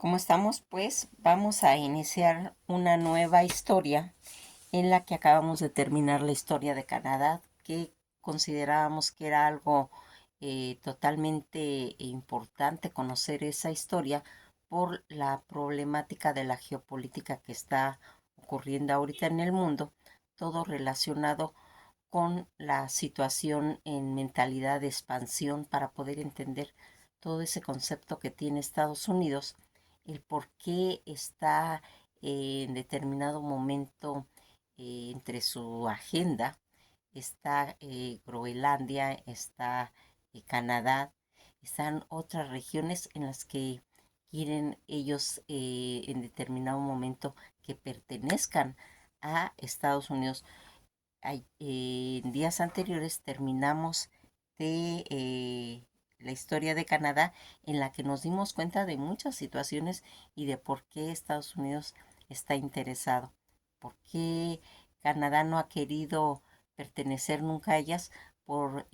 ¿Cómo estamos? Pues vamos a iniciar una nueva historia en la que acabamos de terminar la historia de Canadá, que considerábamos que era algo totalmente importante conocer esa historia por la problemática de la geopolítica que está ocurriendo ahorita en el mundo, todo relacionado con la situación en mentalidad de expansión para poder entender todo ese concepto que tiene Estados Unidos, el por qué está en determinado momento entre su agenda está Groenlandia, está Canadá, están otras regiones en las que quieren ellos en determinado momento que pertenezcan a Estados Unidos. En días anteriores terminamos de la historia de Canadá en la que nos dimos cuenta de muchas situaciones y de por qué Estados Unidos está interesado, por qué Canadá no ha querido pertenecer nunca a ellas por,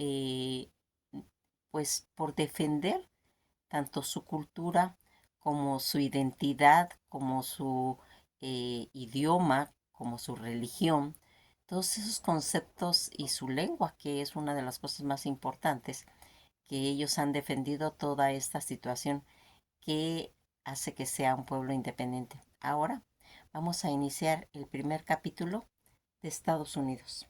pues, por defender tanto su cultura como su identidad, como su idioma, como su religión, todos esos conceptos y su lengua, que es una de las cosas más importantes, que ellos han defendido toda esta situación que hace que sea un pueblo independiente. Ahora vamos a iniciar el primer capítulo de Estados Unidos.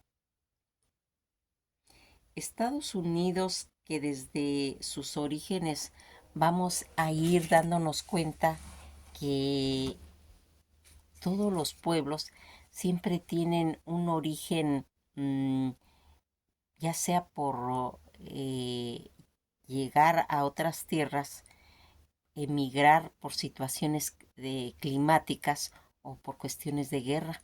Estados Unidos, que desde sus orígenes vamos a ir dándonos cuenta que todos los pueblos siempre tienen un origen, ya sea por llegar a otras tierras, emigrar por situaciones climáticas o por cuestiones de guerra.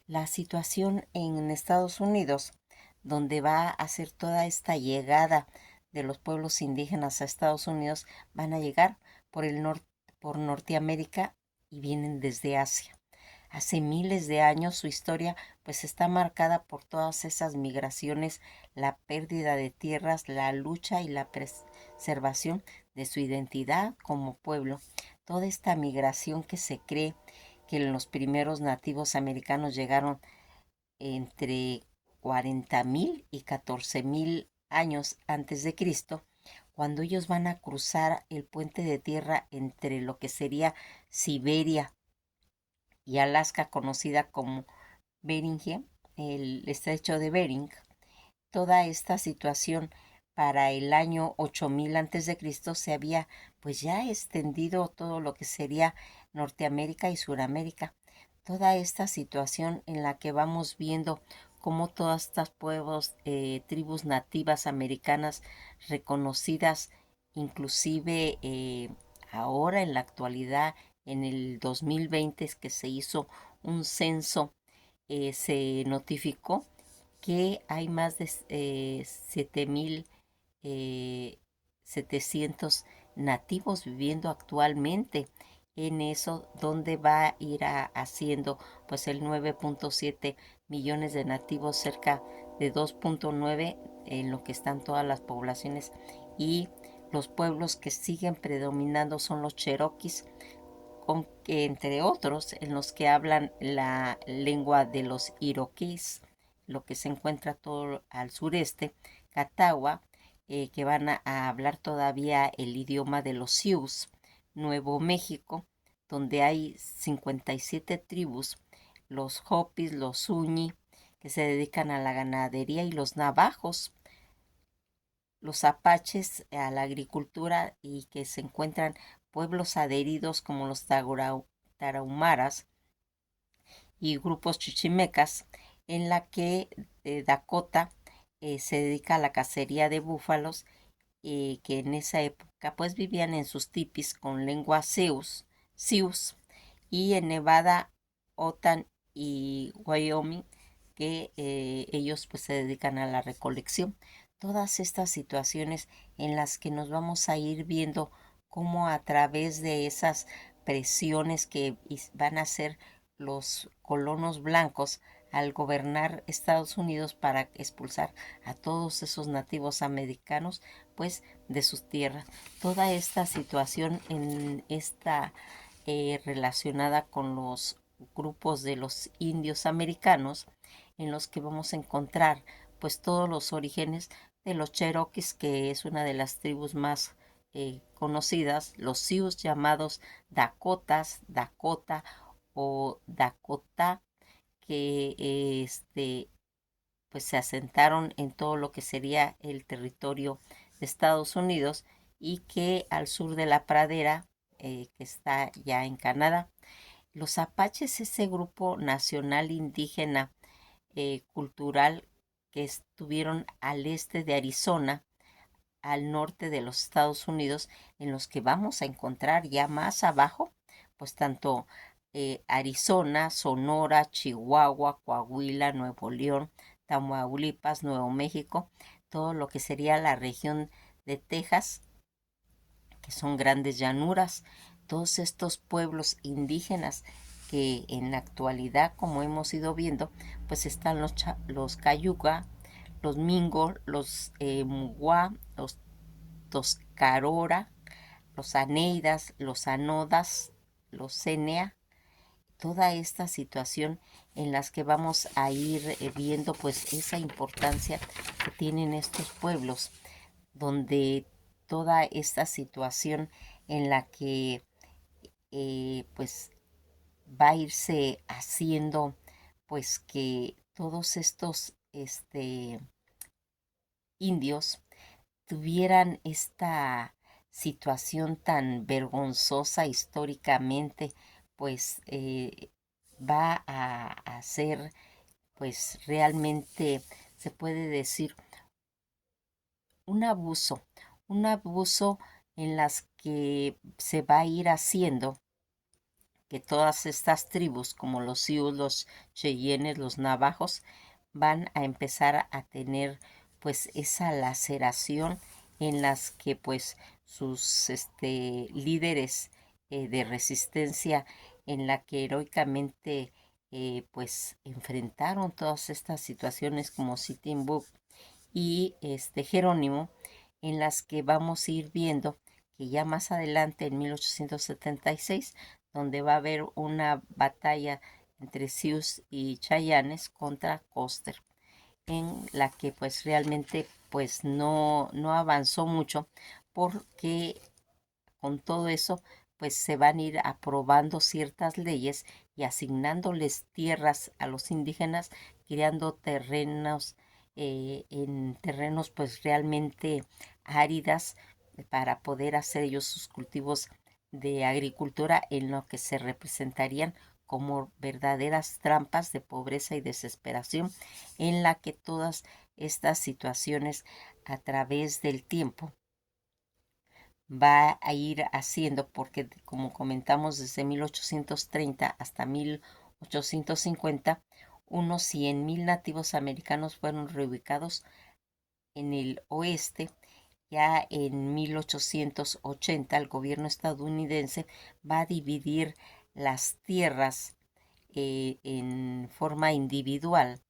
La situación en Estados Unidos, donde va a ser toda esta llegada de los pueblos indígenas a Estados Unidos, van a llegar por el norte, por Norteamérica y vienen desde Asia. Hace miles de años su historia pues está marcada por todas esas migraciones, la pérdida de tierras, la lucha y la preservación de su identidad como pueblo. Toda esta migración que se cree que los primeros nativos americanos llegaron entre 40.000 y 14.000 años antes de Cristo, cuando ellos van a cruzar el puente de tierra entre lo que sería Siberia y Alaska, conocida como Beringia, el estrecho de Bering. Toda esta situación para el año 8000 antes de Cristo se había pues ya extendido todo lo que sería Norteamérica y Suramérica. Toda esta situación en la que vamos viendo cómo todas estas pueblos, tribus nativas americanas reconocidas, inclusive ahora en la actualidad, en el 2020 es que se hizo un censo, se notificó que hay más de 7.700 nativos viviendo actualmente en eso, donde va a ir haciendo pues el 9.7 millones de nativos, cerca de 2.9 en lo que están todas las poblaciones, y los pueblos que siguen predominando son los cherokees, con que entre otros en los que hablan la lengua de los iroquíes, lo que se encuentra todo al sureste, Catawba, que van a hablar todavía el idioma de los Sioux, Nuevo México, donde hay 57 tribus, los Hopis, los Zuni, que se dedican a la ganadería, y los navajos, los apaches a la agricultura, y que se encuentran pueblos adheridos como los tarahumaras y grupos chichimecas, en la que Dakota se dedica a la cacería de búfalos, que en esa época pues vivían en sus tipis con lengua Sioux, y en Nevada, Utah y Wyoming, que ellos pues se dedican a la recolección. Todas estas situaciones en las que nos vamos a ir viendo cómo a través de esas presiones que van a ser los colonos blancos al gobernar Estados Unidos para expulsar a todos esos nativos americanos pues de sus tierras. Toda esta situación en esta relacionada con los grupos de los indios americanos, en los que vamos a encontrar pues todos los orígenes de los Cherokees, que es una de las tribus más conocidas, los Sioux llamados Dakotas, Dakota o Dakota, que pues se asentaron en todo lo que sería el territorio de Estados Unidos y que al sur de la pradera, que está ya en Canadá. Los apaches, ese grupo nacional indígena cultural que estuvieron al este de Arizona, al norte de los Estados Unidos, en los que vamos a encontrar ya más abajo, pues tanto Arizona, Sonora, Chihuahua, Coahuila, Nuevo León, Tamaulipas, Nuevo México, todo lo que sería la región de Texas, que son grandes llanuras, todos estos pueblos indígenas que en la actualidad, como hemos ido viendo, pues están los Cayuga, los Mingo, los Muguá, los Toscarora, los Aneidas, los Anodas, los Cenea, toda esta situación en las que vamos a ir viendo pues esa importancia que tienen estos pueblos, donde toda esta situación en la que pues va a irse haciendo pues que todos estos indios tuvieran esta situación tan vergonzosa históricamente, pues va a ser pues realmente se puede decir un un abuso en las que se va a ir haciendo que todas estas tribus, como los Sioux, los Cheyennes, los Navajos, van a empezar a tener pues esa laceración en las que pues sus líderes de resistencia en la que heroicamente pues enfrentaron todas estas situaciones como Sitting Bull y Jerónimo, en las que vamos a ir viendo que ya más adelante, en 1876, donde va a haber una batalla entre Sioux y Chayanes contra Custer, en la que pues realmente pues no avanzó mucho porque con todo eso pues se van a ir aprobando ciertas leyes y asignándoles tierras a los indígenas, creando terrenos en terrenos pues realmente áridas para poder hacer ellos sus cultivos de agricultura en lo que se representarían como verdaderas trampas de pobreza y desesperación en la que todas estas situaciones a través del tiempo va a ir haciendo, porque como comentamos desde 1830 hasta 1850, unos 100,000 nativos americanos fueron reubicados en el oeste. Ya en 1880 el gobierno estadounidense va a dividir las tierras en forma individual,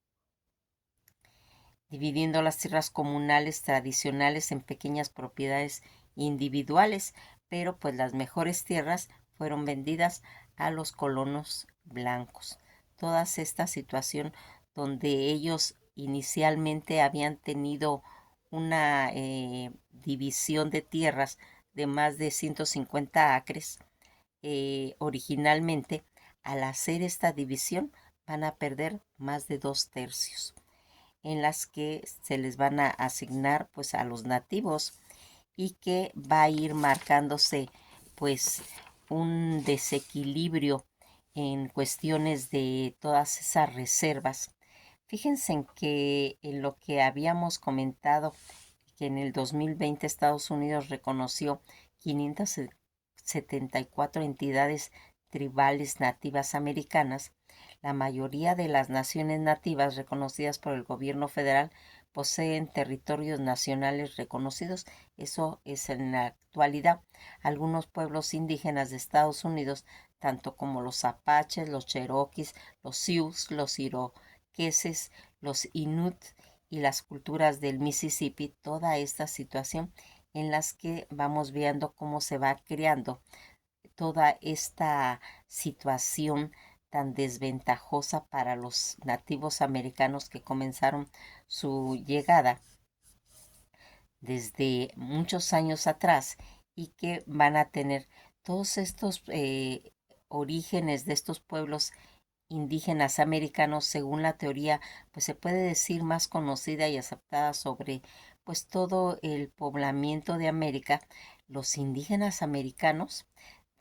dividiendo las tierras comunales tradicionales en pequeñas propiedades individuales, pero pues las mejores tierras fueron vendidas a los colonos blancos. Toda esta situación donde ellos inicialmente habían tenido una división de tierras de más de 150 acres, originalmente, al hacer esta división van a perder más de 2/3, en las que se les van a asignar pues a los nativos y que va a ir marcándose pues un desequilibrio en cuestiones de todas esas reservas. Fíjense en que en lo que habíamos comentado, que en el 2020 Estados Unidos reconoció 574 entidades tribales nativas americanas. La mayoría de las naciones nativas reconocidas por el gobierno federal poseen territorios nacionales reconocidos. Eso es en la actualidad. Algunos pueblos indígenas de Estados Unidos, tanto como los apaches, los cherokees, los sioux, los iroqueses, los inuit y las culturas del Mississippi, toda esta situación en las que vamos viendo cómo se va creando toda esta situación tan desventajosa para los nativos americanos que comenzaron su llegada desde muchos años atrás y que van a tener todos estos orígenes de estos pueblos indígenas americanos, según la teoría, pues se puede decir más conocida y aceptada sobre pues todo el poblamiento de América, los indígenas americanos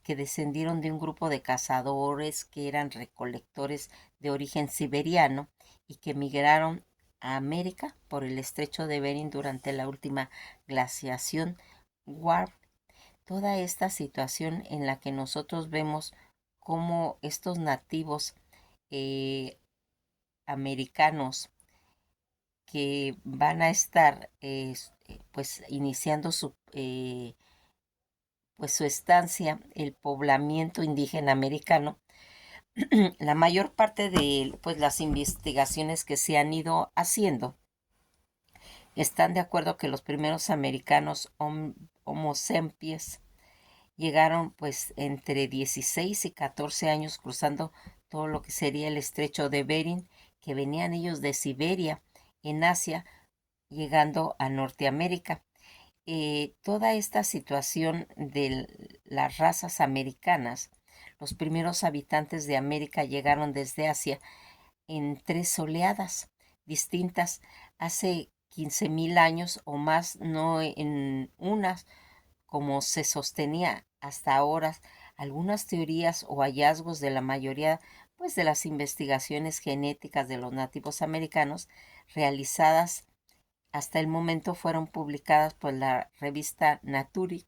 que descendieron de un grupo de cazadores que eran recolectores de origen siberiano y que migraron a América por el estrecho de Bering durante la última glaciación Warp. Toda esta situación en la que nosotros vemos cómo estos nativos eh, americanos que van a estar pues iniciando pues su estancia, el poblamiento indígena americano, la mayor parte de pues las investigaciones que se han ido haciendo están de acuerdo que los primeros americanos Homo sapiens llegaron pues entre 16 y 14 años cruzando todo lo que sería el estrecho de Bering, que venían ellos de Siberia en Asia, llegando a Norteamérica. Toda esta situación de las razas americanas, los primeros habitantes de América llegaron desde Asia en tres oleadas distintas hace 15,000 años o más, no en unas como se sostenía hasta ahora. Algunas teorías o hallazgos de la mayoría pues de las investigaciones genéticas de los nativos americanos realizadas hasta el momento fueron publicadas por la revista Nature,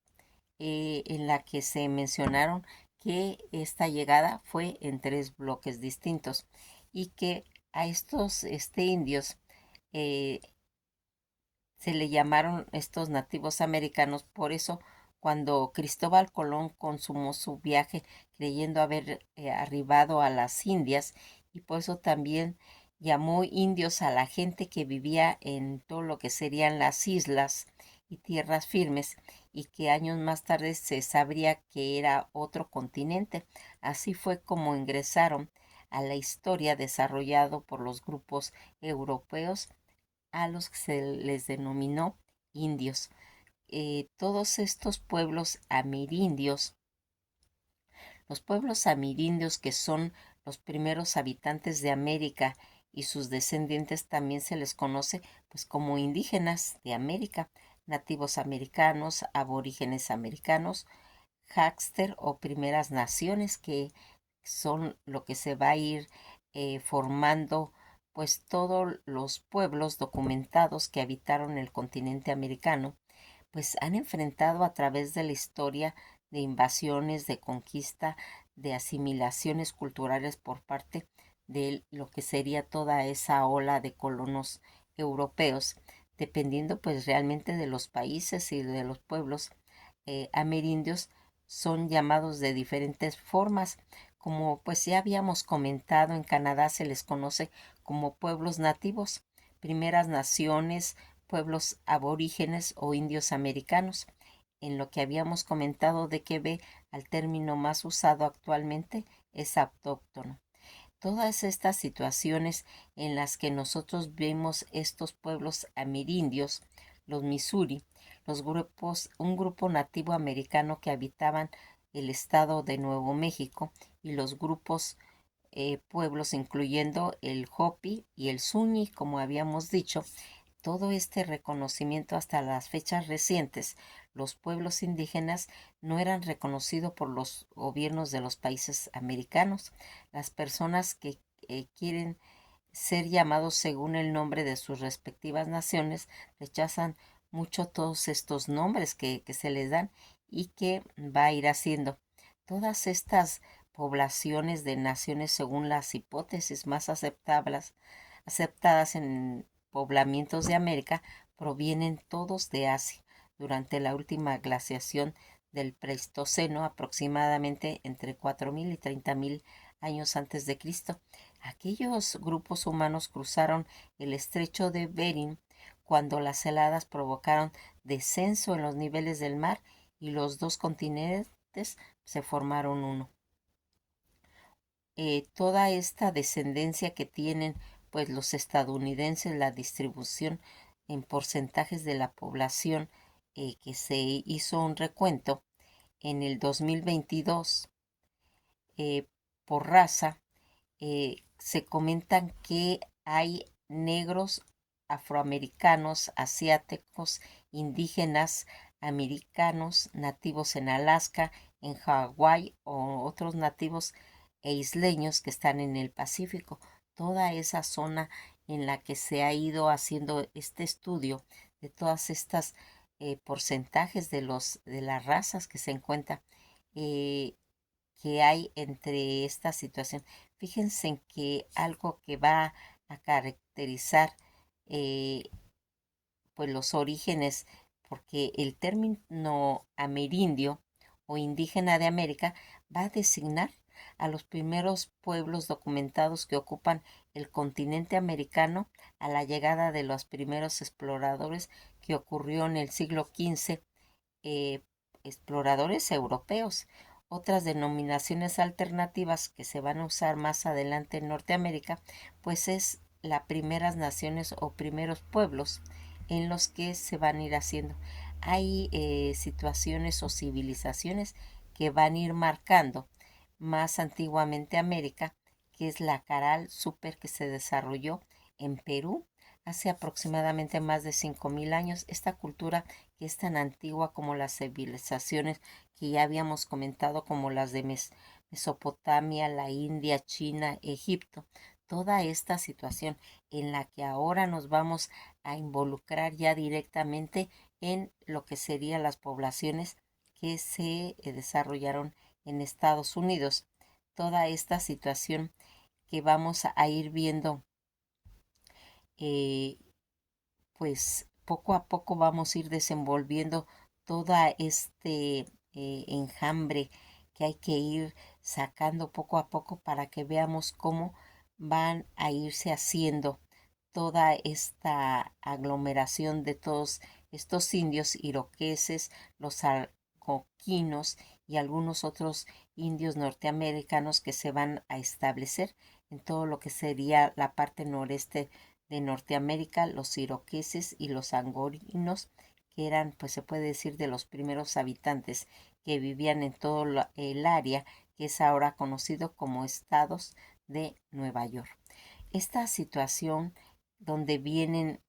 en la que se mencionaron que esta llegada fue en tres bloques distintos y que a estos indios eh, se le llamaron estos nativos americanos. Por eso, cuando Cristóbal Colón consumó su viaje creyendo haber arribado a las Indias, y por eso también llamó indios a la gente que vivía en todo lo que serían las islas y tierras firmes, y que años más tarde se sabría que era otro continente. Así fue como ingresaron a la historia desarrollado por los grupos europeos a los que se les denominó indios. Todos estos pueblos amerindios, los pueblos amerindios que son los primeros habitantes de América y sus descendientes también se les conoce pues como indígenas de América, nativos americanos, aborígenes americanos, Hackster o primeras naciones, que son lo que se va a ir formando pues todos los pueblos documentados que habitaron el continente americano, pues han enfrentado a través de la historia de invasiones, de conquista, de asimilaciones culturales por parte de lo que sería toda esa ola de colonos europeos, dependiendo pues realmente de los países y de los pueblos amerindios, son llamados de diferentes formas. Como pues ya habíamos comentado, en Canadá se les conoce como pueblos nativos, primeras naciones, pueblos aborígenes o indios americanos. En lo que habíamos comentado de que ve al término más usado actualmente es autóctono. Todas estas situaciones en las que nosotros vemos estos pueblos amerindios, los Missouri, un grupo nativo americano que habitaban el estado de Nuevo México, y los grupos pueblos incluyendo el Hopi y el Zuni, como habíamos dicho, todo este reconocimiento hasta las fechas recientes, los pueblos indígenas no eran reconocidos por los gobiernos de los países americanos. Las personas que quieren ser llamados según el nombre de sus respectivas naciones rechazan mucho todos estos nombres que se les dan y que va a ir haciendo. Todas estas poblaciones de naciones, según las hipótesis más aceptadas en poblamientos de América, provienen todos de Asia durante la última glaciación del Pleistoceno, aproximadamente entre 4,000 y 30,000 años antes de Cristo. Aquellos grupos humanos cruzaron el estrecho de Bering cuando las heladas provocaron descenso en los niveles del mar y los dos continentes continentes se formaron uno. Toda esta descendencia que tienen pues los estadounidenses, la distribución en porcentajes de la población, que se hizo un recuento en el 2022 por raza. Se comentan que hay negros, afroamericanos, asiáticos, indígenas, americanos, nativos en Alaska, en Hawái o otros nativos e isleños que están en el Pacífico. Toda esa zona en la que se ha ido haciendo este estudio de todas estas porcentajes de las razas que se encuentran, eh, que hay entre esta situación. Fíjense en que algo que va a caracterizar eh, pues los orígenes, porque el término amerindio o indígena de América va a designar a los primeros pueblos documentados que ocupan el continente americano a la llegada de los primeros exploradores que ocurrió en el siglo XV, exploradores europeos. Otras denominaciones alternativas que se van a usar más adelante en Norteamérica, pues es las primeras naciones o primeros pueblos en los que se van a ir haciendo. Hay situaciones o civilizaciones que van a ir marcando más antiguamente América, que es la Caral Super, que se desarrolló en Perú hace aproximadamente más de 5.000 años. Esta cultura que es tan antigua como las civilizaciones que ya habíamos comentado, como las de Mesopotamia, la India, China, Egipto. Toda esta situación en la que ahora nos vamos a involucrar ya directamente en lo que serían las poblaciones que se desarrollaron en Estados Unidos. Toda esta situación que vamos a ir viendo, eh, pues poco a poco vamos a ir desenvolviendo toda este enjambre que hay que ir sacando poco a poco para que veamos cómo van a irse haciendo toda esta aglomeración de todos estos indios iroqueses, los algonquinos y algunos otros indios norteamericanos que se van a establecer en todo lo que sería la parte noreste de Norteamérica, los iroqueses y los angorinos, que eran, pues se puede decir, de los primeros habitantes que vivían en todo el área que es ahora conocido como estados de Nueva York. Esta situación donde vienen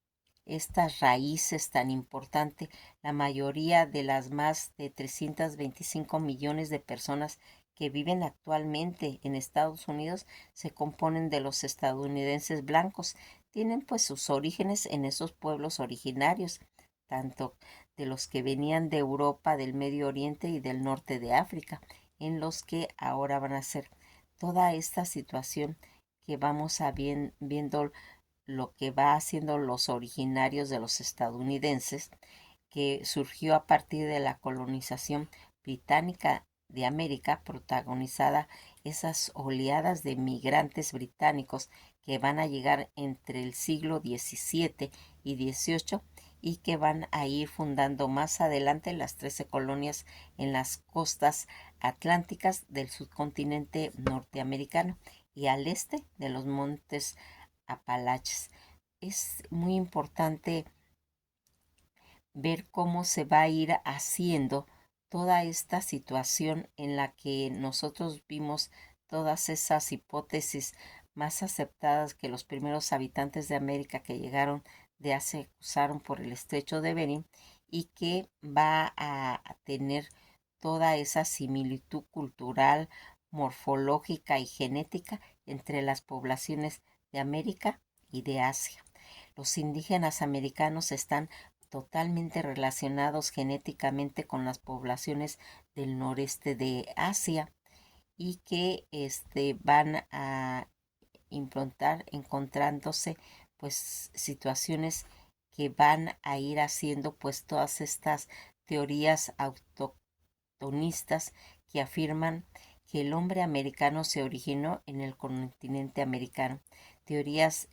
estas raíces tan importantes, la mayoría de las más de 325 millones de personas que viven actualmente en Estados Unidos se componen de los estadounidenses blancos. Tienen pues sus orígenes en esos pueblos originarios, tanto de los que venían de Europa, del Medio Oriente y del norte de África, en los que ahora van a ser toda esta situación que vamos a viendo lo que va haciendo los originarios de los estadounidenses, que surgió a partir de la colonización británica de América, protagonizada esas oleadas de migrantes británicos que van a llegar entre el siglo XVII y XVIII y que van a ir fundando más adelante las 13 colonias en las costas atlánticas del subcontinente norteamericano y al este de los montes Apalaches. Es muy importante ver cómo se va a ir haciendo toda esta situación en la que nosotros vimos todas esas hipótesis más aceptadas que los primeros habitantes de América que llegaron de Asia cruzaron por el estrecho de Bering y que va a tener toda esa similitud cultural, morfológica y genética entre las poblaciones de América y de Asia. Los indígenas americanos están totalmente relacionados genéticamente con las poblaciones del noreste de Asia y que van a improntar encontrándose pues situaciones que van a ir haciendo pues todas estas teorías autoctonistas que afirman que el hombre americano se originó en el continente americano, teorías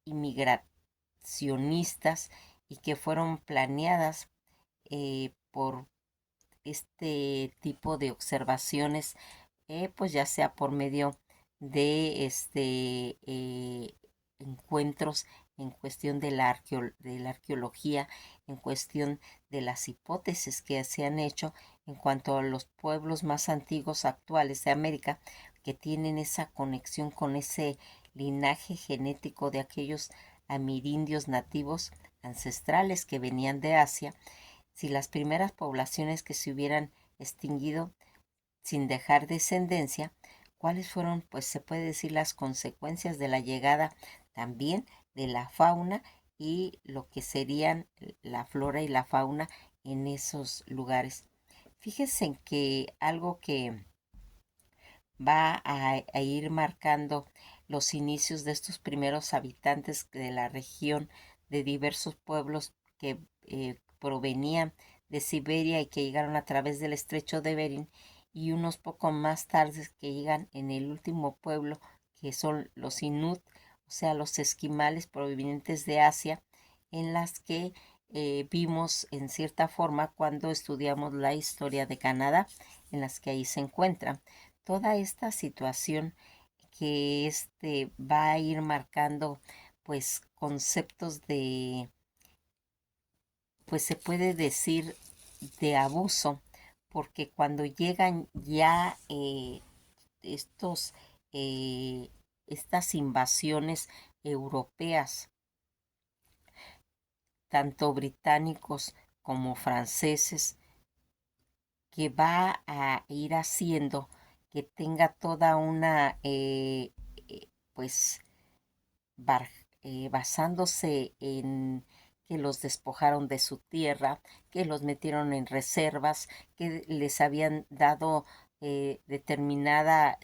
inmigracionistas y que fueron planeadas por este tipo de observaciones, pues ya sea por medio de encuentros en cuestión de de la arqueología, en cuestión de las hipótesis que se han hecho en cuanto a los pueblos más antiguos actuales de América, que tienen esa conexión con ese linaje genético de aquellos amirindios nativos ancestrales que venían de Asia. Si las primeras poblaciones que se hubieran extinguido sin dejar descendencia, cuáles fueron, pues se puede decir, las consecuencias de la llegada también de la fauna y lo que serían la flora y la fauna en esos lugares. Fíjense en que algo que va a ir marcando los inicios de estos primeros habitantes de la región, de diversos pueblos que provenían de Siberia y que llegaron a través del estrecho de Bering, y unos poco más tarde que llegan en el último pueblo, que son los Inuit, o sea, los esquimales provenientes de Asia, en las que vimos en cierta forma cuando estudiamos la historia de Canadá, en las que ahí se encuentran. Toda esta situación que va a ir marcando pues conceptos de, pues se puede decir, de abuso, porque cuando llegan ya estos estas invasiones europeas, tanto británicos como franceses, que va a ir haciendo que tenga toda una pues bar- basándose en que los despojaron de su tierra, que los metieron en reservas, que les habían dado determinada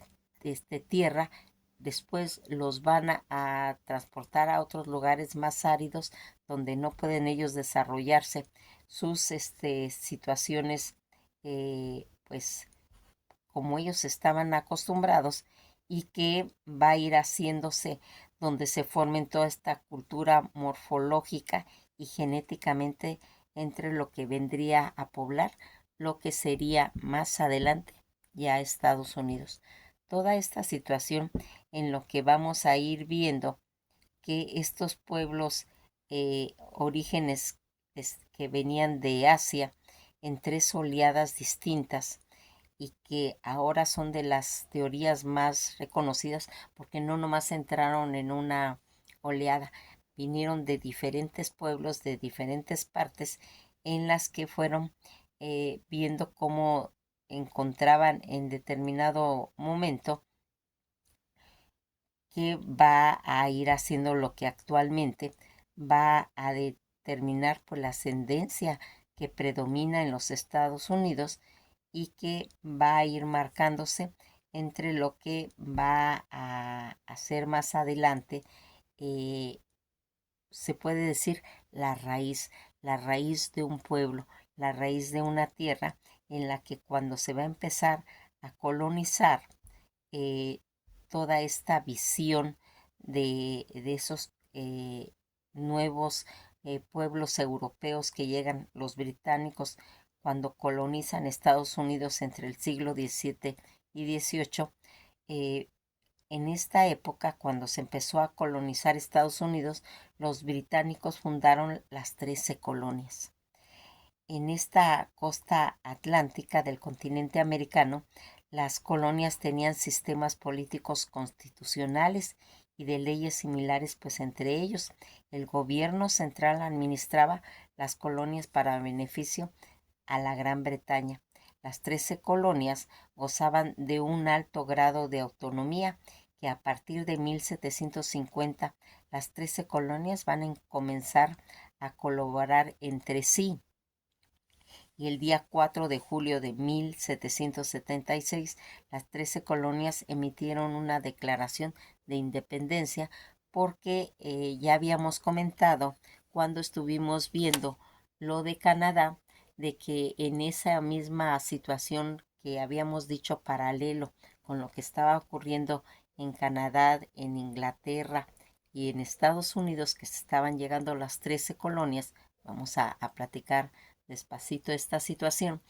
tierra, después los van a transportar a otros lugares más áridos donde no pueden ellos desarrollarse sus situaciones, pues como ellos estaban acostumbrados, y que va a ir haciéndose donde se formen toda esta cultura morfológica y genéticamente entre lo que vendría a poblar lo que sería más adelante ya Estados Unidos. Toda esta situación en lo que vamos a ir viendo que estos pueblos orígenes que venían de Asia en tres oleadas distintas, y que ahora son de las teorías más reconocidas porque no nomás entraron en una oleada, vinieron de diferentes pueblos, de diferentes partes, en las que fueron viendo cómo encontraban en determinado momento que va a ir haciendo lo que actualmente va a determinar por la ascendencia que predomina en los Estados Unidos, y que va a ir marcándose entre lo que va a hacer más adelante, eh, se puede decir la raíz de un pueblo, la raíz de una tierra, en la que cuando se va a empezar a colonizar, eh, toda esta visión de esos nuevos pueblos europeos que llegan los británicos cuando colonizan Estados Unidos entre el siglo XVII y XVIII. eh, en esta época, cuando se empezó a colonizar Estados Unidos, los británicos fundaron las 13 colonias. En esta costa atlántica del continente americano, las colonias tenían sistemas políticos constitucionales y de leyes similares, pues entre ellos el gobierno central administraba las colonias para beneficio a la Gran Bretaña. Las 13 colonias gozaban de un alto grado de autonomía, que a partir de 1750 las 13 colonias van a comenzar a colaborar entre sí, y el día 4 de julio de 1776 las 13 colonias emitieron una declaración de independencia, porque ya habíamos comentado cuando estuvimos viendo lo de Canadá, de que en esa misma situación que habíamos dicho paralelo con lo que estaba ocurriendo en Canadá, en Inglaterra y en Estados Unidos, que se estaban llegando las 13 colonias, vamos a platicar despacito esta situación,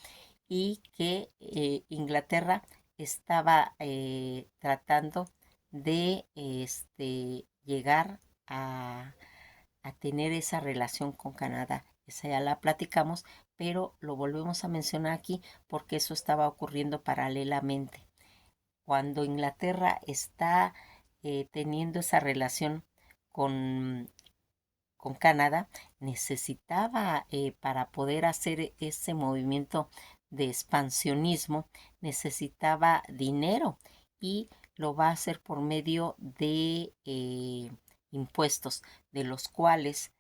y que Inglaterra estaba tratando de llegar a tener esa relación con Canadá. Esa ya la platicamos, pero lo volvemos a mencionar aquí porque eso estaba ocurriendo paralelamente. Cuando Inglaterra está teniendo esa relación con, con Canadá, necesitaba, para poder hacer ese movimiento de expansionismo, necesitaba dinero y lo va a hacer por medio de impuestos, de los cuales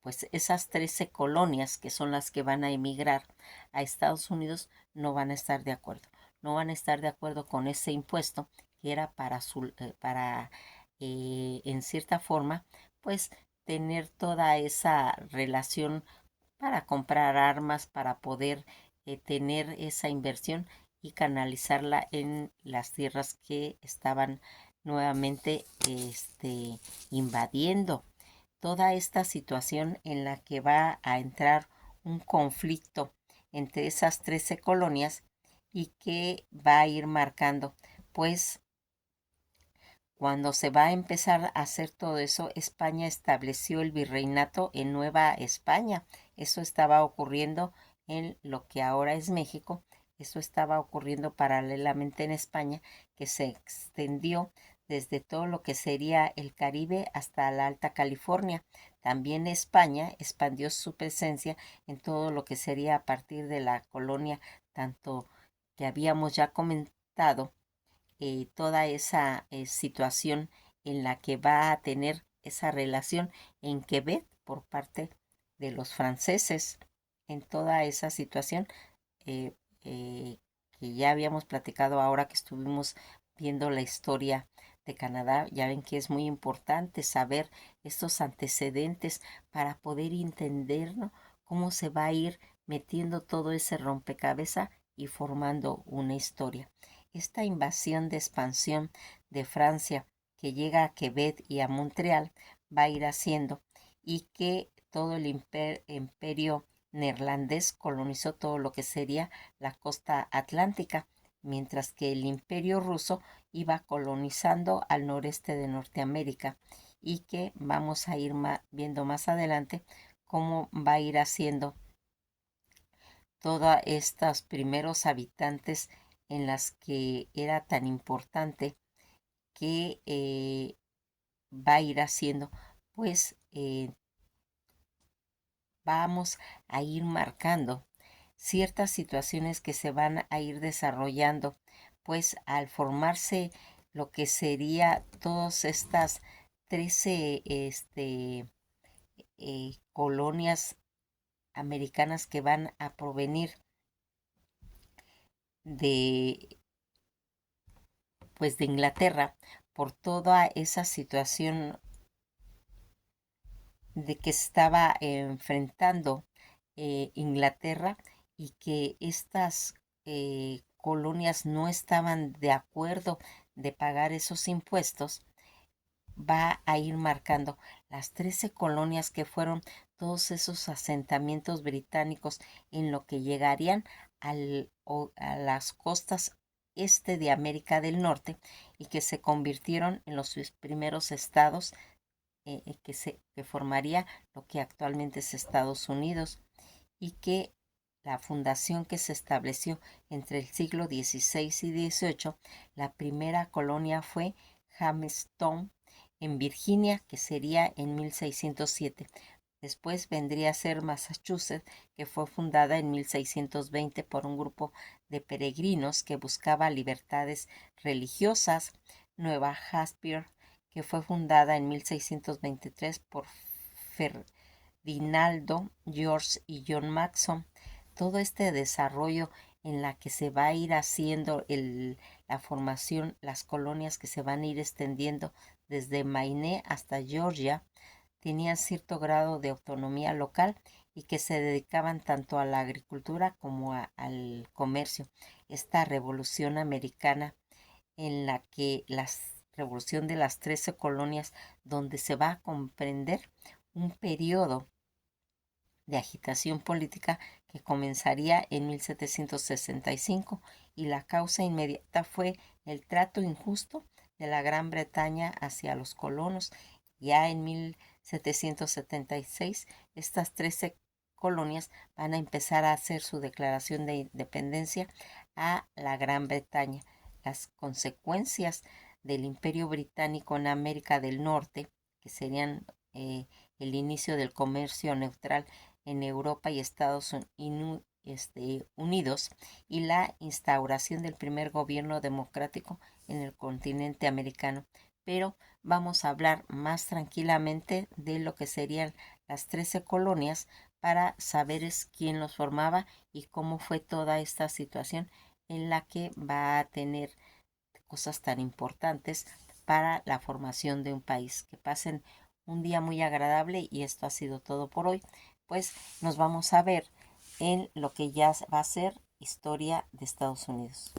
pues esas 13 colonias que son las que van a emigrar a Estados Unidos no van a estar de acuerdo. No van a estar de acuerdo con ese impuesto que era para en cierta forma, pues tener toda esa relación para comprar armas, para poder tener esa inversión y canalizarla en las tierras que estaban nuevamente invadiendo. Toda esta situación en la que va a entrar un conflicto entre esas 13 colonias y que va a ir marcando, pues cuando se va a empezar a hacer todo eso, España estableció el virreinato en Nueva España. Eso estaba ocurriendo en lo que ahora es México. Eso estaba ocurriendo paralelamente en España, que se extendió desde todo lo que sería el Caribe hasta la Alta California. También España expandió su presencia en todo lo que sería a partir de la colonia, tanto que habíamos ya comentado, toda esa situación en la que va a tener esa relación en Quebec por parte de los franceses, en toda esa situación eh, que ya habíamos platicado ahora que estuvimos viendo la historia de Canadá. Ya ven que es muy importante saber estos antecedentes para poder entender, ¿no?, cómo se va a ir metiendo todo ese rompecabezas y formando una historia. Esta invasión de expansión de Francia que llega a Quebec y a Montreal va a ir haciendo y que todo el imperio neerlandés colonizó todo lo que sería la costa atlántica, mientras que el imperio ruso iba colonizando al noreste de Norteamérica, y que vamos a ir viendo más adelante cómo va a ir haciendo todos estos primeros habitantes en las que era tan importante que va a ir haciendo, pues vamos a ir marcando ciertas situaciones que se van a ir desarrollando, pues al formarse lo que sería todas estas 13 colonias americanas que van a provenir de, pues, de Inglaterra, por toda esa situación de que estaba enfrentando Inglaterra, y que estas colonias no estaban de acuerdo de pagar esos impuestos. Va a ir marcando las 13 colonias que fueron todos esos asentamientos británicos en lo que llegarían a las costas este de América del Norte, y que se convirtieron en los primeros estados que formaría lo que actualmente es Estados Unidos, y que la fundación que se estableció entre el siglo XVI y XVIII, la primera colonia fue Jamestown, en Virginia, que sería en 1607. Después vendría a ser Massachusetts, que fue fundada en 1620 por un grupo de peregrinos que buscaba libertades religiosas. Nueva Hampshire, que fue fundada en 1623 por Ferdinando George y John Maxon. Todo este desarrollo en la que se va a ir haciendo la formación, las colonias que se van a ir extendiendo desde Maine hasta Georgia, tenían cierto grado de autonomía local y que se dedicaban tanto a la agricultura como al comercio. Esta revolución americana, en la que la revolución de las 13 colonias, donde se va a comprender un periodo de agitación política que comenzaría en 1765, y la causa inmediata fue el trato injusto de la Gran Bretaña hacia los colonos. Ya en 1776, estas 13 colonias van a empezar a hacer su declaración de independencia a la Gran Bretaña. Las consecuencias del Imperio Británico en América del Norte, que serían el inicio del comercio neutral en Europa y Estados Unidos, y la instauración del primer gobierno democrático en el continente americano. Pero vamos a hablar más tranquilamente de lo que serían las 13 colonias para saber quién los formaba y cómo fue toda esta situación en la que va a tener cosas tan importantes para la formación de un país. Que pasen un día muy agradable, y esto ha sido todo por hoy. Pues nos vamos a ver en lo que ya va a ser historia de Estados Unidos.